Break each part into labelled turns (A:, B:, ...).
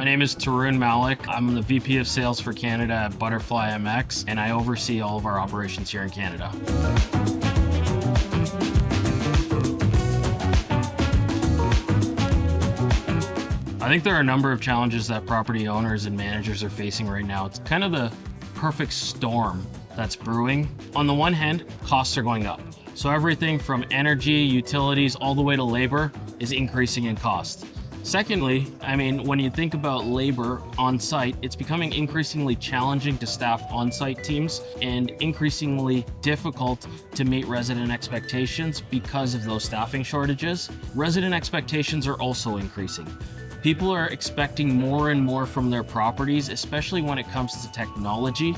A: My name is Tarun Malik. I'm the VP of Sales for Canada at ButterflyMX, and I oversee all of our operations here in Canada. I think there are a number of challenges that property owners and managers are facing right now. It's kind of the perfect storm that's brewing. On the one hand, costs are going up. So everything from energy, utilities, all the way to labor is increasing in cost. Secondly, when you think about labor on site, it's becoming increasingly challenging to staff on-site teams and increasingly difficult to meet resident expectations because of those staffing shortages. Resident expectations are also increasing. People are expecting more and more from their properties, especially when it comes to technology,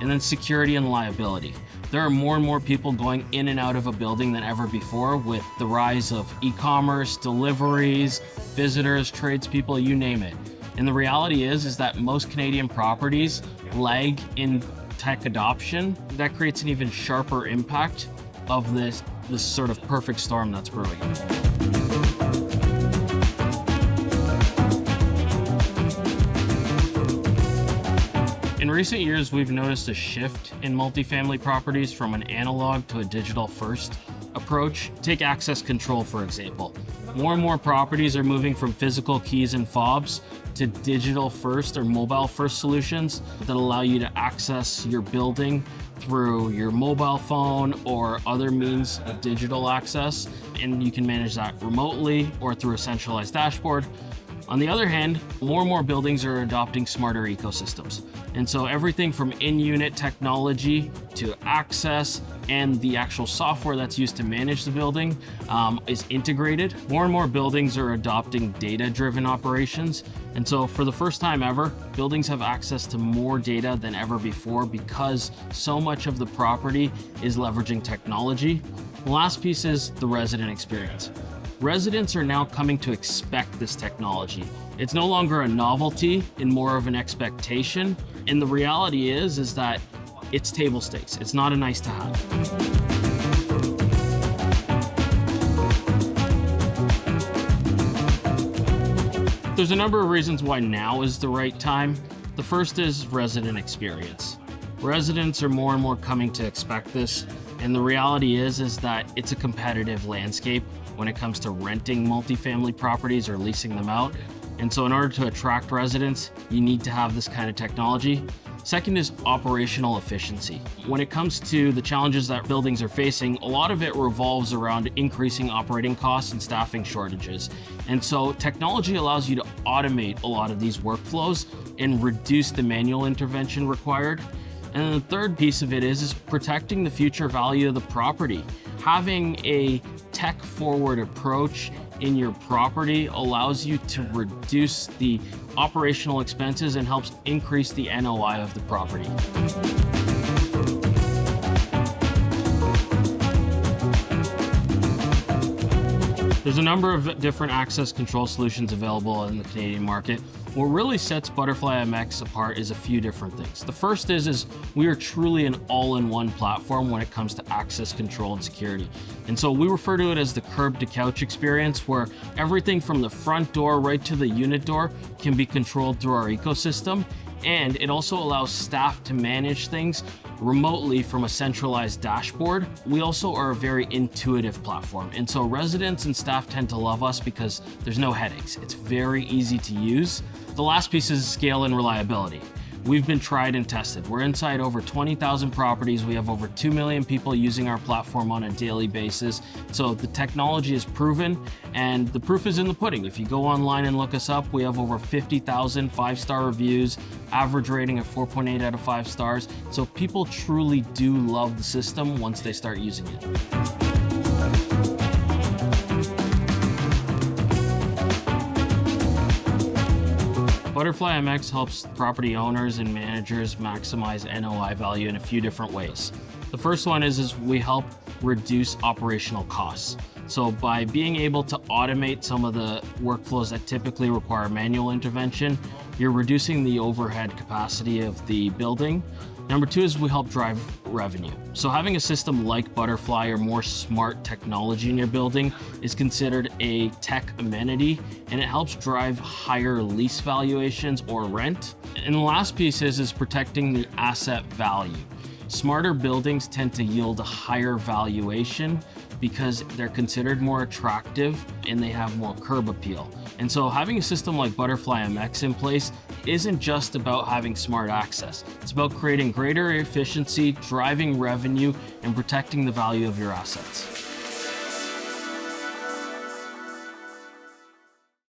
A: and then security and liability. There are more and more people going in and out of a building than ever before with the rise of e-commerce, deliveries, visitors, tradespeople, you name it. And the reality is that most Canadian properties lag in tech adoption. That creates an even sharper impact of this sort of perfect storm that's brewing. In recent years, we've noticed a shift in multifamily properties from an analog to a digital-first approach. Take access control, for example. More and more properties are moving from physical keys and fobs to digital-first or mobile-first solutions that allow you to access your building through your mobile phone or other means of digital access, and you can manage that remotely or through a centralized dashboard. On the other hand, more and more buildings are adopting smarter ecosystems. And so everything from in-unit technology to access and the actual software that's used to manage the building is integrated. More and more buildings are adopting data-driven operations. And so for the first time ever, buildings have access to more data than ever before because so much of the property is leveraging technology. The last piece is the resident experience. Residents are now coming to expect this technology. It's no longer a novelty and more of an expectation. And the reality is that it's table stakes. It's not a nice to have. There's a number of reasons why now is the right time. The first is resident experience. Residents are more and more coming to expect this. And the reality is that it's a competitive landscape when it comes to renting multifamily properties or leasing them out. And so in order to attract residents, you need to have this kind of technology. Second is operational efficiency. When it comes to the challenges that buildings are facing, a lot of it revolves around increasing operating costs and staffing shortages. And so technology allows you to automate a lot of these workflows and reduce the manual intervention required. And then the third piece of it is protecting the future value of the property. Having a tech-forward approach in your property allows you to reduce the operational expenses and helps increase the NOI of the property. There's a number of different access control solutions available in the Canadian market. What really sets ButterflyMX apart is a few different things. The first is we are truly an all-in-one platform when it comes to access control and security. And so we refer to it as the curb to couch experience, where everything from the front door right to the unit door can be controlled through our ecosystem. And it also allows staff to manage things remotely from a centralized dashboard. We also are a very intuitive platform. And so residents and staff tend to love us because there's no headaches. It's very easy to use. The last piece is scale and reliability. We've been tried and tested. We're inside over 20,000 properties. We have over 2 million people using our platform on a daily basis. So the technology is proven, and the proof is in the pudding. If you go online and look us up, we have over 50,000 5-star reviews, average rating of 4.8 out of 5 stars. So people truly do love the system once they start using it. ButterflyMX helps property owners and managers maximize NOI value in a few different ways. The first one is we help reduce operational costs. So by being able to automate some of the workflows that typically require manual intervention, you're reducing the overhead capacity of the building. Number two is we help drive revenue. So having a system like Butterfly or more smart technology in your building is considered a tech amenity, and it helps drive higher lease valuations or rent. And the last piece is protecting the asset value. Smarter buildings tend to yield a higher valuation because they're considered more attractive and they have more curb appeal. And so having a system like ButterflyMX in place isn't just about having smart access. It's about creating greater efficiency, driving revenue, and protecting the value of your assets.